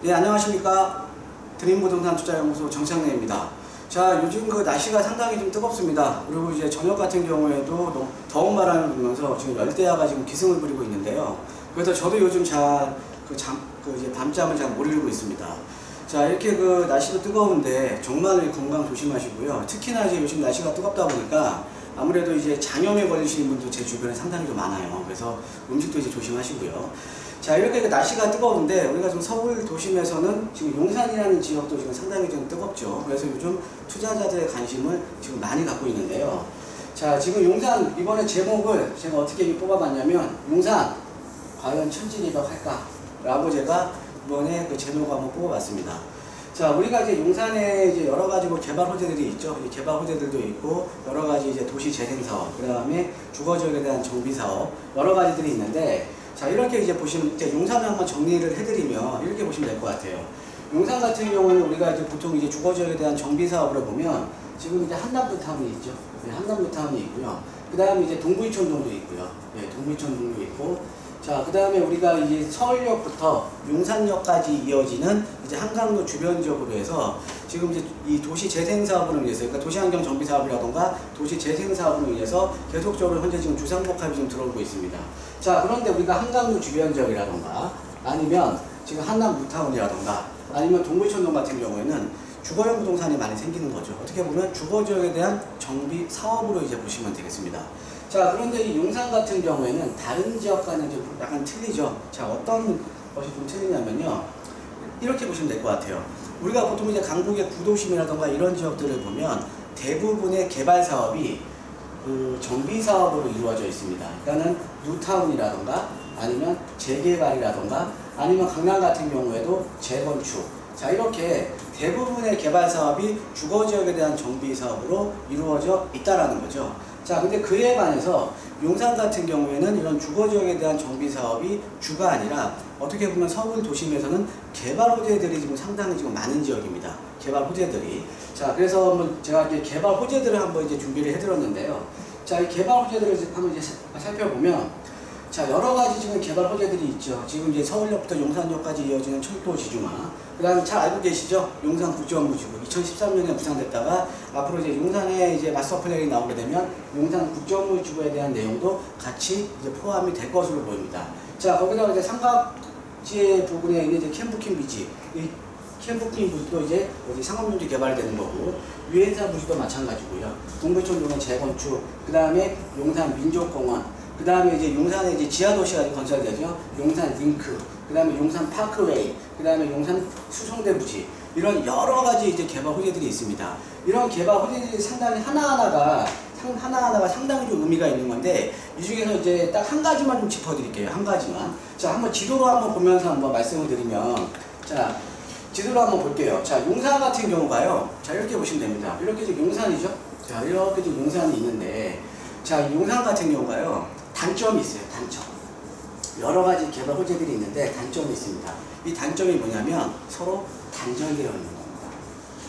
네, 안녕하십니까. 드림부동산 투자연구소 정창래입니다. 자, 요즘 그 날씨가 상당히 좀 뜨겁습니다. 그리고 이제 저녁 같은 경우에도 더운 바람이 불면서 지금 열대야가 지금 기승을 부리고 있는데요. 그래서 저도 요즘 이제 밤잠을 잘 못 이루고 있습니다. 자, 이렇게 그 날씨도 뜨거운데 정말 건강 조심하시고요. 특히나 이제 요즘 날씨가 뜨겁다 보니까 아무래도 이제 장염에 걸리시는 분도 제 주변에 상당히 좀 많아요. 그래서 음식도 이제 조심하시고요. 자, 이렇게 날씨가 뜨거운데 우리가 지금 서울 도심에서는 지금 용산이라는 지역도 지금 상당히 좀 뜨겁죠. 그래서 요즘 투자자들의 관심을 지금 많이 갖고 있는데요. 자, 지금 용산 이번에 제목을 제가 어떻게 뽑아봤냐면 용산 과연 천지개벽할까? 라고 제가 이번에 그 제목을 한번 뽑아봤습니다. 자, 우리가 이제 용산에 이제 여러 가지 개발 호재들이 있죠. 이 개발 호재들도 있고 여러 가지 이제 도시 재생 사업, 그 다음에 주거 지역에 대한 정비 사업 여러 가지들이 있는데, 자, 이렇게 이제 보시면 이제 용산을 한번 정리를 해드리면 이렇게 보시면 될 것 같아요. 용산 같은 경우는 우리가 이제 보통 이제 주거 지역에 대한 정비 사업으로 보면 지금 이제 한남부타운이 있죠. 네, 한남부타운이 있고요. 그 다음에 이제 동부이촌동도 있고요. 네, 동부이촌동도 있고. 자, 그 다음에 우리가 이제 서울역부터 용산역까지 이어지는 이제 한강로 주변 지역으로 해서 지금 이제 이 도시 재생 사업으로 인해서, 그러니까 도시환경 정비 사업이라던가 도시 재생 사업으로 인해서 계속적으로 현재 지금 주상복합이 좀 들어오고 있습니다. 자, 그런데 우리가 한강로 주변 지역이라던가 아니면 지금 한남부타운이라던가 아니면 동부이촌동 같은 경우에는 주거용 부동산이 많이 생기는 거죠. 어떻게 보면 주거 지역에 대한 정비 사업으로 이제 보시면 되겠습니다. 자, 그런데 이 용산 같은 경우에는 다른 지역과는 좀 약간 틀리죠. 자, 어떤 것이 좀 틀리냐면요. 이렇게 보시면 될 것 같아요. 우리가 보통 이제 강북의 구도심이라던가 이런 지역들을 보면 대부분의 개발 사업이 그 정비 사업으로 이루어져 있습니다. 그러니까는 뉴타운이라던가 아니면 재개발이라던가 아니면 강남 같은 경우에도 재건축. 자, 이렇게 대부분의 개발 사업이 주거 지역에 대한 정비 사업으로 이루어져 있다라는 거죠. 자, 근데 그에 반해서 용산 같은 경우에는 이런 주거 지역에 대한 정비 사업이 주가 아니라 어떻게 보면 서울 도심에서는 개발 호재들이 지금 상당히 지금 많은 지역입니다. 개발 호재들이. 자, 그래서 한번 제가 이제 개발 호재들을 한번 이제 준비를 해드렸는데요. 자, 이 개발 호재들을 한번 이제 살펴보면, 자, 여러 가지 지금 개발 호재들이 있죠. 지금 이제 서울역부터 용산역까지 이어지는 철도 지중화. 그 다음에 잘 알고 계시죠? 용산 국제업무지구. 2013년에 부상됐다가 앞으로 이제 용산에 이제 마스터 플랜이 나오게 되면 용산 국제업무지구에 대한 내용도 같이 이제 포함이 될 것으로 보입니다. 자, 거기다가 이제 삼각지의 부분에 있는 이제 캠프킹 비지. 이 캠프킹 부지도 이제 어디 상업용지 개발되는 거고, 유엔사 부지도 마찬가지고요. 동부이촌동의 재건축, 그 다음에 용산 민족공원, 그 다음에 이제 용산에 이제 지하도시가 건설되죠. 용산 링크, 그 다음에 용산 파크웨이, 그 다음에 용산 수성대 부지, 이런 여러 가지 이제 개발 호재들이 있습니다. 이런 개발 호재들이 상당히 하나하나가 상당히 좀 의미가 있는 건데, 이 중에서 이제 딱 한 가지만 좀 짚어드릴게요. 한 가지만. 자, 한번 지도로 한번 보면서 한번 말씀을 드리면, 자, 지도로 한번 볼게요. 자, 용산 같은 경우가요. 자, 이렇게 보시면 됩니다. 이렇게 지금 용산이죠. 자, 이렇게 지금 용산이 있는데, 자, 용산 같은 경우가요. 단점이 있어요. 단점. 여러 가지 개발 호재들이 있는데 단점이 있습니다. 이 단점이 뭐냐면 서로 단절되어 있는 겁니다.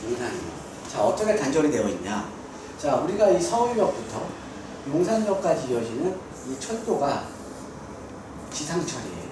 용산이요. 자, 어떻게 단절이 되어 있냐? 자, 우리가 이 서울역부터 용산역까지 이어지는 이 철도가 지상철이에요.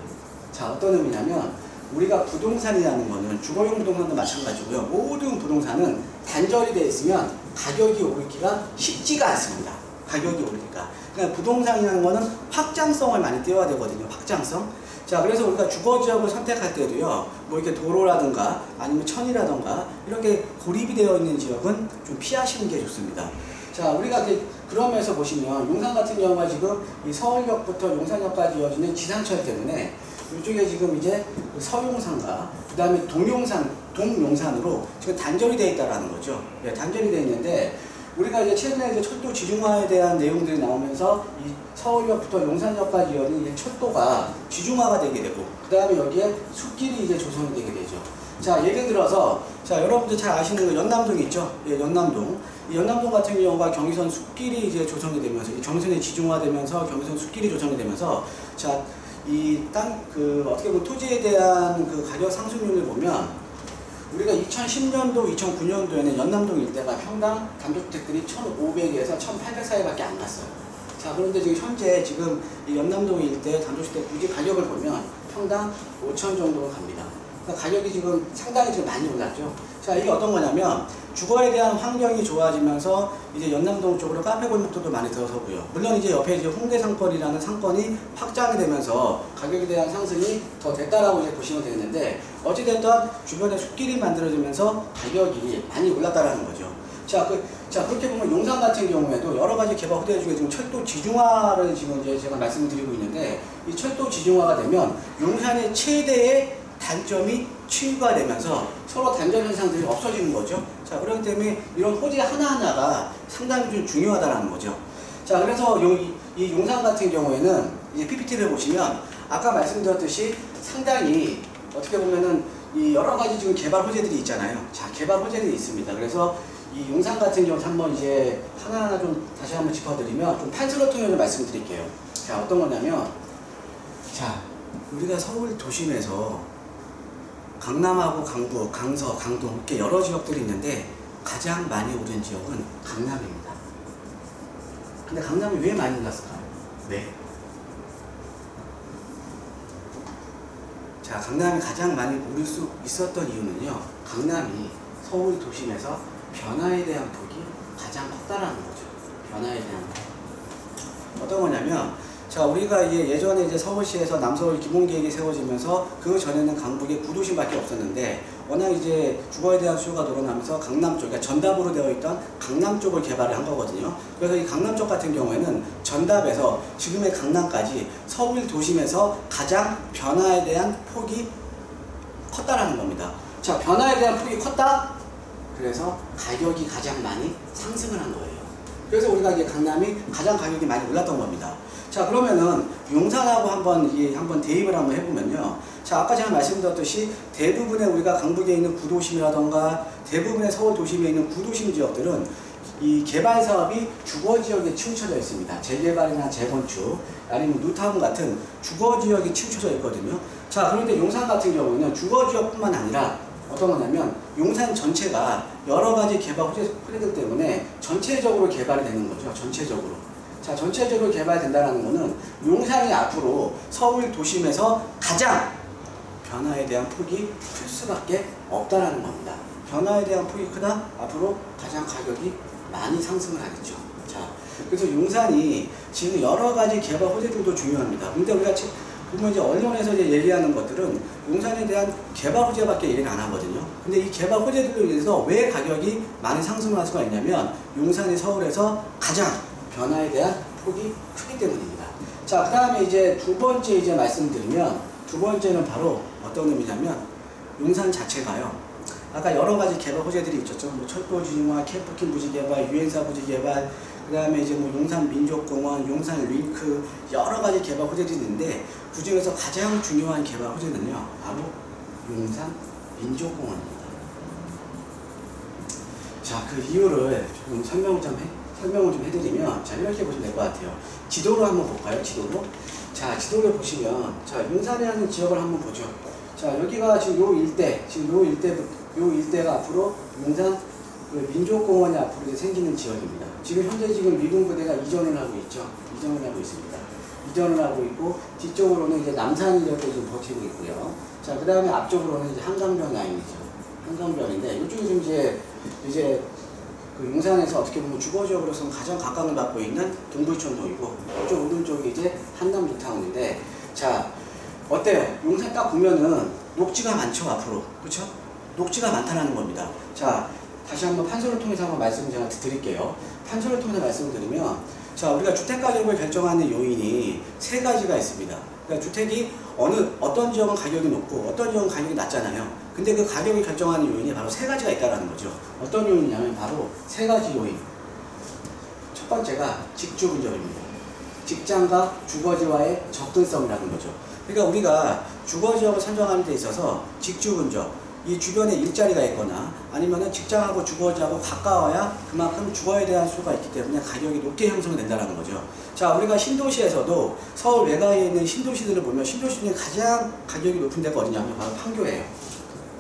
자, 어떤 의미냐면 우리가 부동산이라는 거는 주거용 부동산도 마찬가지고요. 모든 부동산은 단절이 되어 있으면 가격이 오르기가 쉽지가 않습니다. 가격이 오르니까. 그러니까 부동산이라는 거는 확장성을 많이 띄워야 되거든요. 확장성. 자, 그래서 우리가 주거 지역을 선택할 때도요, 뭐 이렇게 도로라든가 아니면 천이라든가 이렇게 고립이 되어 있는 지역은 좀 피하시는 게 좋습니다. 자, 우리가 그러면서 보시면 용산 같은 경우가 지금 이 서울역부터 용산역까지 이어지는 지상철 때문에 이쪽에 지금 이제 서용산과 그 다음에 동용산으로 지금 단절이 되어 있다라는 거죠. 예, 단절이 되어 있는데, 우리가 이제 최근에 이제 철도 지중화에 대한 내용들이 나오면서 이 서울역부터 용산역까지 이어지는 이 철도가 지중화가 되게 되고, 그 다음에 여기에 숲길이 이제 조성이 되게 되죠. 자, 예를 들어서, 자, 여러분들 잘 아시는 그 연남동 있죠? 예, 연남동. 이 연남동 같은 경우가 경의선 숲길이 이제 조성이 되면서, 이 경의선이 지중화되면서 경의선 숲길이 조성이 되면서, 자, 이 어떻게 보면 토지에 대한 그 가격 상승률을 보면, 우리가 2010년도, 2009년도에는 연남동 일대가 평당 단독주택들이 1,500에서 1,800 사이밖에 안 갔어요. 자, 그런데 지금 현재 이 연남동 일대 단독주택 부지 가격을 보면 평당 5천 정도로 갑니다. 그러니까 가격이 지금 상당히 지금 많이 올랐죠. 자, 이게 어떤 거냐면 주거에 대한 환경이 좋아지면서 이제 연남동 쪽으로 카페 골목들도 많이 들어서고요. 물론 이제 옆에 이제 홍대 상권이라는 상권이 확장이 되면서 가격에 대한 상승이 더 됐다라고 이제 보시면 되겠는데, 어찌됐든 주변에 숲길이 만들어지면서 가격이 많이 올랐다라는 거죠. 자, 그렇게 보면 용산 같은 경우에도 여러 가지 개발 후대 중에 지금 철도 지중화를 지금 이제 제가 말씀을 드리고 있는데, 이 철도 지중화가 되면 용산의 최대의 단점이 치유가 되면서 서로 단절 현상들이 없어지는 거죠. 자, 그렇기 때문에 이런 호재 하나하나가 상당히 좀 중요하다는 거죠. 자, 그래서 이 용산 같은 경우에는 이 PPT를 보시면 아까 말씀드렸듯이 상당히 어떻게 보면은 이 여러 가지 지금 개발 호재들이 있잖아요. 자, 개발 호재들이 있습니다. 그래서 이 용산 같은 경우 한번 이제 하나하나 좀 다시 한번 짚어드리면 좀 판서를 통해서 말씀드릴게요. 자, 어떤 거냐면, 자, 우리가 서울 도심에서 강남하고 강북, 강서, 강동 이렇게 여러 지역들이 있는데 가장 많이 오른 지역은 강남입니다. 근데 강남이 왜 많이 올랐을까요? 네. 자, 강남이 가장 많이 오를 수 있었던 이유는요, 강남이 서울 도심에서 변화에 대한 폭이 가장 컸다라는 거죠. 변화에 대한 폭. 어떤 거냐면, 자, 우리가 이제 예전에 이제 서울시에서 남서울 기본계획이 세워지면서 그 전에는 강북에 구도심밖에 없었는데, 워낙 이제 주거에 대한 수요가 늘어나면서 강남 쪽, 그러니까 전답으로 되어 있던 강남 쪽을 개발을 한 거거든요. 그래서 이 강남 쪽 같은 경우에는 전답에서 지금의 강남까지 서울 도심에서 가장 변화에 대한 폭이 컸다라는 겁니다. 자, 변화에 대한 폭이 컸다? 그래서 가격이 가장 많이 상승을 한 거예요. 그래서 우리가 이제 강남이 가장 가격이 많이 올랐던 겁니다. 자, 그러면은 용산하고 한번 대입을 한번 해보면요. 자, 아까 제가 말씀드렸듯이 대부분의 우리가 강북에 있는 구도심이라던가 대부분의 서울 도심에 있는 구도심 지역들은 이 개발 사업이 주거 지역에 치우쳐져 있습니다. 재개발이나 재건축 아니면 뉴타운 같은 주거 지역이 치우쳐져 있거든요. 자, 그런데 용산 같은 경우는 주거 지역뿐만 아니라 어떤 거냐면 용산 전체가 여러 가지 개발 호재들 때문에 전체적으로 개발이 되는 거죠. 전체적으로. 자, 전체적으로 개발된다는 거는 용산이 앞으로 서울 도심에서 가장 변화에 대한 폭이 클 수밖에 없다라는 겁니다. 변화에 대한 폭이 크다? 앞으로 가장 가격이 많이 상승을 하겠죠. 자, 그래서 용산이 지금 여러 가지 개발 호재들도 중요합니다. 근데 우리가 보면 이제 언론에서 이제 얘기하는 것들은 용산에 대한 개발 호재밖에 얘기를 안 하거든요. 근데 이 개발 호재들로 인해서 왜 가격이 많이 상승할 수가 있냐면 용산이 서울에서 가장 변화에 대한 폭이 크기 때문입니다. 자, 그 다음에 이제 두 번째 이제 말씀드리면, 두 번째는 바로 어떤 의미냐면 용산 자체가요, 아까 여러 가지 개발 호재들이 있었죠. 뭐 철도 지중화, 캠프킹 부지 개발, 유엔사 부지 개발, 그 다음에 이제 뭐 용산 민족공원, 용산 링크 여러 가지 개발 호재들이 있는데 그 중에서 가장 중요한 개발 호재는요, 바로 용산 민족공원입니다. 자, 그 이유를 조금 설명을 좀 해드리면, 자, 이렇게 보시면 될 것 같아요. 지도로 한번 볼까요? 지도로. 자, 지도를 보시면, 자, 용산이라는 지역을 한번 보죠. 자, 여기가 지금 요 일대가 앞으로 용산 민족공원이 앞으로 이제 생기는 지역입니다. 지금 현재 미군부대가 이전을 하고 있죠. 이전을 하고 있습니다. 이전을 하고 있고, 뒤쪽으로는 이제 남산이 이렇게 좀 버티고 있고요. 자, 그 다음에 앞쪽으로는 이제 한강변 라인이죠. 한강변인데, 이쪽이 좀 이제 그 용산에서 어떻게 보면 주거지역으로서는 가장 각광을 받고 있는 동부이촌동이고, 이쪽 오른쪽이 이제 한남 뉴타운인데, 자, 어때요? 용산 딱 보면은 녹지가 많죠, 앞으로. 그쵸? 녹지가 많다는 겁니다. 자, 다시 한번 판서를 통해서 한번 말씀을 제가 드릴게요. 판서를 통해서 말씀을 드리면, 자, 우리가 주택 가격을 결정하는 요인이 세 가지가 있습니다. 그러니까 주택이 어떤 지역은 가격이 높고 어떤 지역은 가격이 낮잖아요. 근데 그 가격을 결정하는 요인이 바로 세 가지가 있다는 거죠. 어떤 요인이냐면 바로 세 가지 요인. 첫 번째가 직주 근접입니다. 직장과 주거지와의 접근성이라는 거죠. 그러니까 우리가 주거지역을 선정하는 데 있어서 직주 근접, 이 주변에 일자리가 있거나 아니면은 직장하고 주거지하고 가까워야 그만큼 주거에 대한 수요가 있기 때문에 가격이 높게 형성이 된다는 거죠. 자, 우리가 신도시에서도 서울 외곽에 있는 신도시들을 보면 신도시 중에 가장 가격이 높은 데가 어디냐면 바로 판교예요.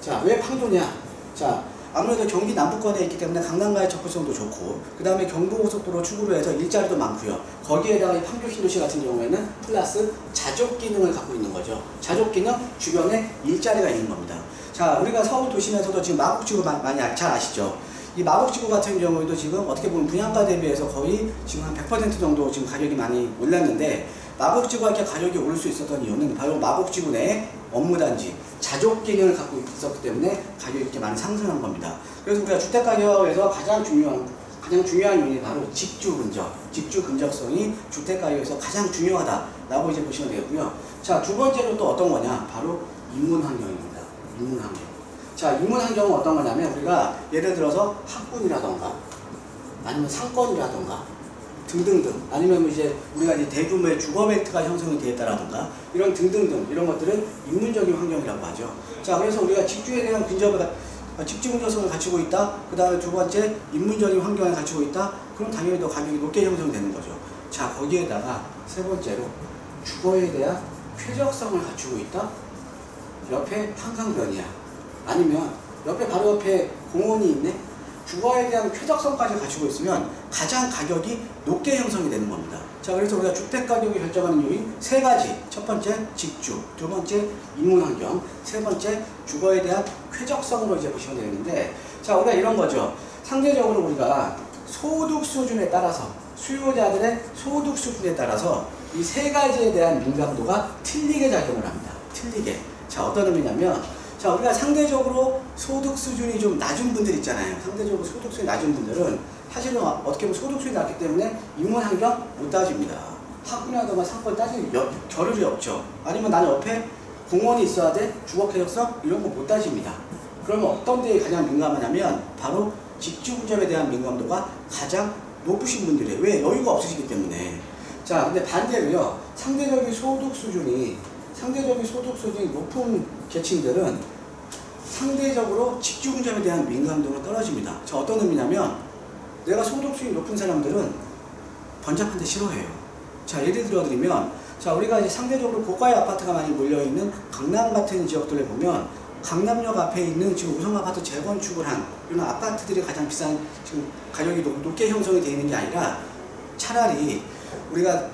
자, 왜 판교냐? 자, 아무래도 경기 남부권에 있기 때문에 강남과의 접근성도 좋고, 그 다음에 경부고속도로 축으로 해서 일자리도 많고요. 거기에다가 이 판교 신도시 같은 경우에는 플러스 자족 기능을 갖고 있는 거죠. 자족 기능 주변에 일자리가 있는 겁니다. 자, 우리가 서울 도심에서도 지금 마곡지구 많이 잘 아시죠? 이 마곡지구 같은 경우에도 지금 어떻게 보면 분양가 대비해서 거의 지금 한 100% 정도 지금 가격이 많이 올랐는데, 마곡지구가 이렇게 가격이 오를 수 있었던 이유는 바로 마곡지구 내에 업무단지, 자족 기능을 갖고 있었기 때문에 가격이 이렇게 많이 상승한 겁니다. 그래서 우리가 주택가격에서 가장 중요한 요인이 바로 직주 근적성이 주택가격에서 가장 중요하다라고 이제 보시면 되겠고요. 자, 두 번째로 또 어떤 거냐? 바로 인문 환경입니다. 인문 환경. 자, 인문 환경은 어떤 거냐면, 우리가 예를 들어서 학군이라던가 아니면 상권이라던가 등등등, 아니면 이제 우리가 이제 대규모의 주거벨트가 형성이 되었다라던가 이런 등등등, 이런 것들은 인문적인 환경이라고 하죠. 자, 그래서 우리가 직주에 대한 직주 근접성을 갖추고 있다. 그 다음에 두 번째 인문적인 환경을 갖추고 있다. 그럼 당연히 더 가격이 높게 형성되는 거죠. 자, 거기에다가 세 번째로 주거에 대한 쾌적성을 갖추고 있다. 옆에 한강변이야. 아니면 바로 옆에 공원이 있네. 주거에 대한 쾌적성까지 갖추고 있으면 가장 가격이 높게 형성이 되는 겁니다. 자, 그래서 우리가 주택 가격을 결정하는 요인 세 가지. 첫 번째 직주, 두 번째 인문 환경, 세 번째 주거에 대한 쾌적성으로 이제 보시면 되겠는데, 자, 우리가 이런 거죠. 상대적으로 우리가 소득 수준에 따라서, 수요자들의 소득 수준에 따라서 이 세 가지에 대한 민감도가 틀리게 작용을 합니다. 틀리게. 자, 어떤 의미냐면, 자, 우리가 상대적으로 소득 수준이 좀 낮은 분들 있잖아요. 상대적으로 소득 수준이 낮은 분들은 사실은 어떻게 보면 소득 수준이 낮기 때문에 인문 환경 못 따집니다. 학군이라든가 상권 따질 겨를이 없죠. 아니면 나는 옆에 공원이 있어야 돼? 주거 쾌적성? 이런 거 못 따집니다. 그러면 어떤 데에 가장 민감하냐면 바로 직주 근접에 대한 민감도가 가장 높으신 분들이에요. 왜? 여유가 없으시기 때문에. 자, 근데 반대로요. 상대적인 소득 수준이 높은 계층들은 상대적으로 직주 근접에 대한 민감도가 떨어집니다. 자, 어떤 의미냐면, 내가 소득 수준이 높은 사람들은 번잡한 데 싫어해요. 자, 예를 들어드리면, 자, 우리가 이제 상대적으로 고가의 아파트가 많이 몰려있는 강남 같은 지역들을 보면, 강남역 앞에 있는 지금 우성 아파트 재건축을 한 이런 아파트들이 가장 비싼, 지금 가격이 높게 형성이 되어 있는 게 아니라, 차라리 우리가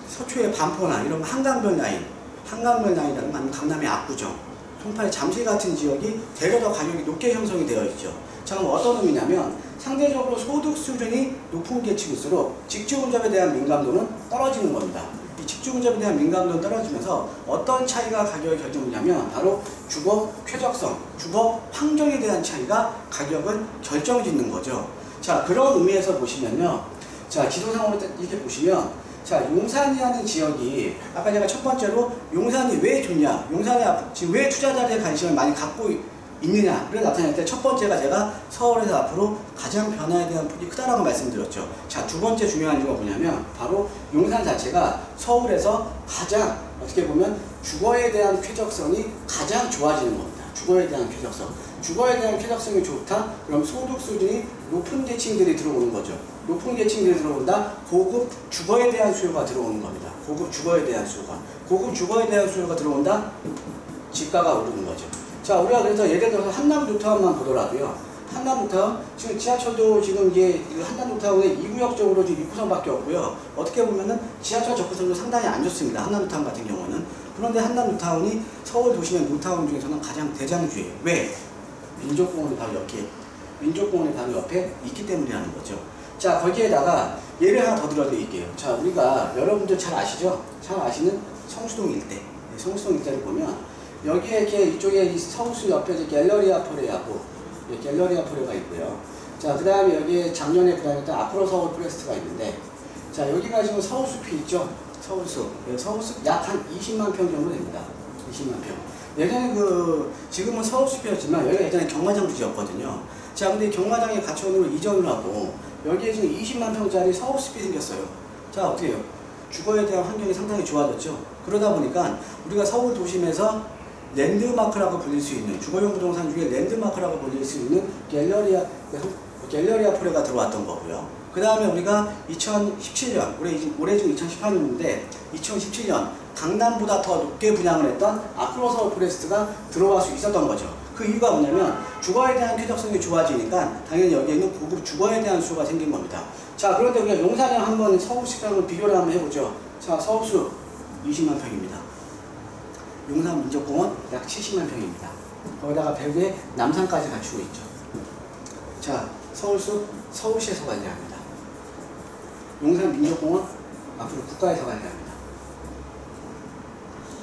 서초의 반포나 이런 한강변 라인이라는 아니면 강남의 압구정, 송파의 잠실 같은 지역이 되려 더 가격이 높게 형성이 되어 있죠. 자, 그럼 어떤 의미냐면, 상대적으로 소득 수준이 높은 계층일수록 직주 근접에 대한 민감도는 떨어지는 겁니다. 이 직주 근접에 대한 민감도는 떨어지면서 어떤 차이가 가격을 결정하냐면, 바로 주거 쾌적성, 주거 환경에 대한 차이가 가격을 결정짓는 거죠. 자, 그런 의미에서 보시면요. 자, 지도상으로 이렇게 보시면, 자, 용산이라는 지역이, 아까 제가 첫 번째로 용산이 왜 좋냐, 용산에 지금 왜 투자자들의 관심을 많이 갖고 있느냐를 나타낼 때 첫 번째가 제가 서울에서 앞으로 가장 변화에 대한 폭이 크다라고 말씀드렸죠. 자, 두 번째 중요한 이유가 뭐냐면, 바로 용산 자체가 서울에서 가장 어떻게 보면 주거에 대한 쾌적성이 가장 좋아지는 겁니다. 주거에 대한 쾌적성이 좋다? 그럼 소득 수준이 높은 계층들이 들어오는 거죠. 높은 계층들이 들어온다? 고급 주거에 대한 수요가 들어오는 겁니다. 고급 주거에 대한 수요가 들어온다? 집가가 오르는 거죠. 자, 우리가 그래서 예를 들어서 한남 뉴타운만 보더라도요. 한남 뉴타운, 지금 지하철도 지금 이게 한남 뉴타운의 2구역 쪽으로 지금 6구선밖에 없고요. 어떻게 보면은 지하철 접근성도 상당히 안 좋습니다. 한남 뉴타운 같은 경우는. 그런데 한남 뉴타운이 서울 도심의 뉴타운 중에서는 가장 대장주예요. 왜? 민족공원이 바로 옆에 있기 때문이라는 거죠. 자, 거기에다가 예를 하나 더 들어드릴게요. 자, 우리가 여러분들 잘 아시죠? 잘 아시는 성수동 일대. 성수동 일대를 보면 여기에 이렇게 이쪽에 이 성수 옆에 갤러리아 포레가 있고요. 자, 그 다음에 여기에 작년에 다녔던 아프로 서울 프레스트가 있는데, 자, 여기가 지금 서울숲이 있죠? 서울숲 약 한 20만 평 정도 됩니다. 20만 평. 예전에 지금은 서울숲이었지만 여기가 예전에 경마장 부지였거든요. 자, 근데 경마장의 가천으로 이전을 하고 여기에 지금 20만 평짜리 서울숲이 생겼어요. 자, 어떻게 해요? 주거에 대한 환경이 상당히 좋아졌죠. 그러다 보니까 우리가 서울 도심에서 랜드마크라고 불릴 수 있는, 주거용 부동산 중에 랜드마크라고 불릴 수 있는 갤러리아 포레가 들어왔던 거고요. 그 다음에 우리가 2017년, 올해 지금 2018년인데 2017년 강남보다 더 높게 분양을 했던 아크로서울 포레스트가 들어갈 수 있었던 거죠. 그 이유가 뭐냐면 주거에 대한 쾌적성이 좋아지니까 당연히 여기에는 고급 주거에 대한 수요가 생긴 겁니다. 자, 그런데 우리가 용산이랑 한번 서울시랑을 비교를 한번 해보죠. 자, 서울수 20만 평입니다. 용산 민족공원 약 70만 평입니다. 거기다가 배후에 남산까지 갖추고 있죠. 자, 서울수 서울시에서 관리합니다. 용산 민족공원 앞으로 국가에서 관리합니다.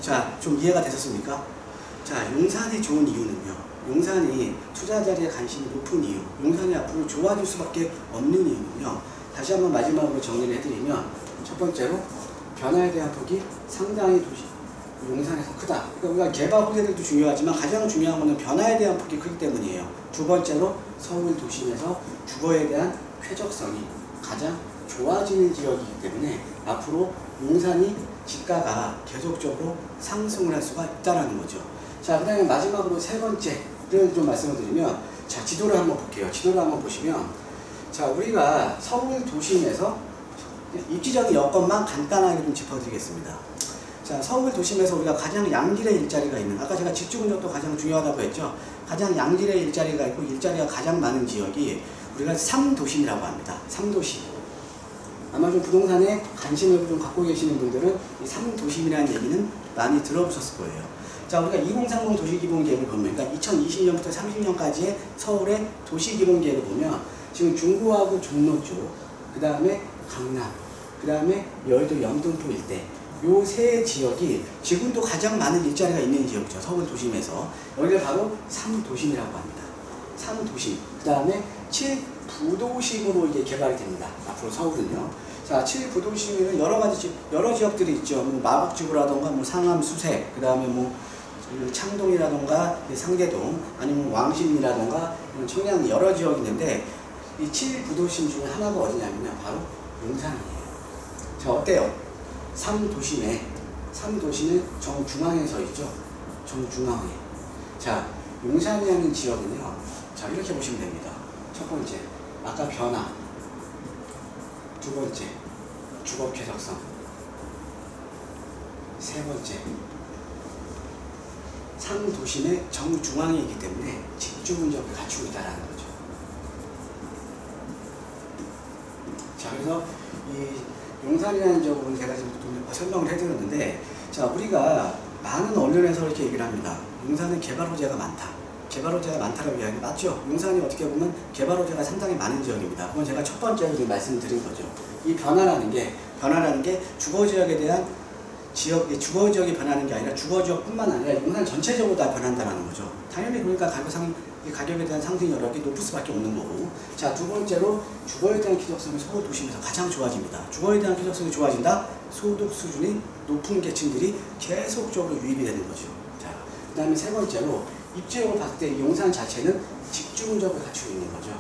자, 좀 이해가 되셨습니까? 자, 용산이 좋은 이유는요. 용산이 투자 자리에 관심이 높은 이유, 용산이 앞으로 좋아질 수밖에 없는 이유는요. 다시 한번 마지막으로 정리를 해드리면 첫 번째로 변화에 대한 폭이 상당히 용산에서 크다. 그러니까 우리가 개발 호재들도 중요하지만 가장 중요한 것은 변화에 대한 폭이 크기 때문이에요. 두 번째로 서울 도심에서 주거에 대한 쾌적성이 가장 좋아지는 지역이기 때문에 앞으로 용산이 집가가 계속적으로 상승을 할 수가 있다는 거죠. 자, 그 다음에 마지막으로 세 번째를 좀 말씀을 드리면, 자, 지도를 한번 볼게요. 지도를 한번 보시면, 자, 우리가 서울 도심에서 입지적인 여건만 간단하게 좀 짚어드리겠습니다. 자, 서울 도심에서 우리가 가장 양질의 일자리가 있는, 아까 제가 집중적도 가장 중요하다고 했죠. 가장 양질의 일자리가 있고 일자리가 가장 많은 지역이 우리가 3도심이라고 합니다. 3도심. 아마 좀 부동산에 관심을 좀 갖고 계시는 분들은 이 3도심이라는 얘기는 많이 들어보셨을 거예요. 자, 우리가 2030 도시기본계획을 보면, 그러니까 2020년부터 30년까지의 서울의 도시기본계획을 보면 지금 중구하고 종로 쪽, 그 다음에 강남, 그 다음에 여의도 영등포 일대, 요 세 지역이 지금도 가장 많은 일자리가 있는 지역이죠. 서울 도심에서. 여기를 바로 3도심이라고 합니다. 3도심. 그 다음에 7부도심으로 이게 개발이 됩니다. 앞으로 서울은요. 자, 7부도심에는 여러 지역들이 있죠. 뭐 마곡지구라던가, 뭐 상암 수색, 그 다음에 뭐 창동이라던가 상계동, 아니면 왕십리라던가 청량 여러 지역이 있는데, 이 7부도심 중에 하나가 어디냐면 바로 용산이에요. 자, 어때요? 3도심에 정중앙에 서 있죠. 정중앙에. 자, 용산이라는 지역은요. 자, 이렇게 보시면 됩니다. 첫 번째, 아까 변화. 두 번째, 주거 쾌적성. 세 번째, 3도심의 정중앙에 있기 때문에 집중 분석을 갖추고 있다는 거죠. 자, 그래서 이 용산이라는 지역은 제가 지금 좀 설명을 해드렸는데, 자, 우리가 많은 언론에서 이렇게 얘기를 합니다. 용산은 개발 호재가 많다. 개발 호재가 많다라고 이야기 맞죠? 용산이 어떻게 보면 개발 호재가 상당히 많은 지역입니다. 그건 제가 첫 번째로 말씀드린 거죠. 이 변화라는 게 주거 지역에 대한 주거 지역이 변하는 게 아니라 주거 지역뿐만 아니라 용산 전체적으로 다 변한다는 거죠. 당연히 그러니까 가격에 대한 상승 여력이 높을 수밖에 없는 거고. 자, 두 번째로 주거에 대한 쾌적성이 서울 도심에서 가장 좋아집니다. 주거에 대한 쾌적성이 좋아진다? 소득 수준이 높은 계층들이 계속적으로 유입이 되는 거죠. 자, 그 다음에 세 번째로 입지적으로 봤을 때 용산 자체는 집중적을 갖추고 있는 거죠.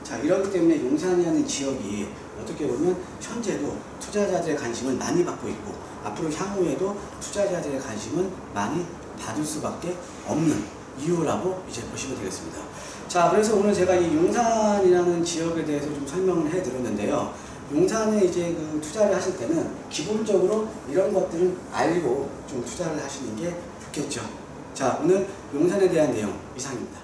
자, 이렇기 때문에 용산이라는 지역이 어떻게 보면 현재도 투자자들의 관심을 많이 받고 있고 앞으로 향후에도 투자자들의 관심을 많이 받을 수밖에 없는 이유라고 이제 보시면 되겠습니다. 자, 그래서 오늘 제가 이 용산이라는 지역에 대해서 좀 설명을 해드렸는데요. 용산에 이제 그 투자를 하실 때는 기본적으로 이런 것들을 알고 좀 투자를 하시는 게 좋겠죠. 자, 오늘 용산에 대한 내용 이상입니다.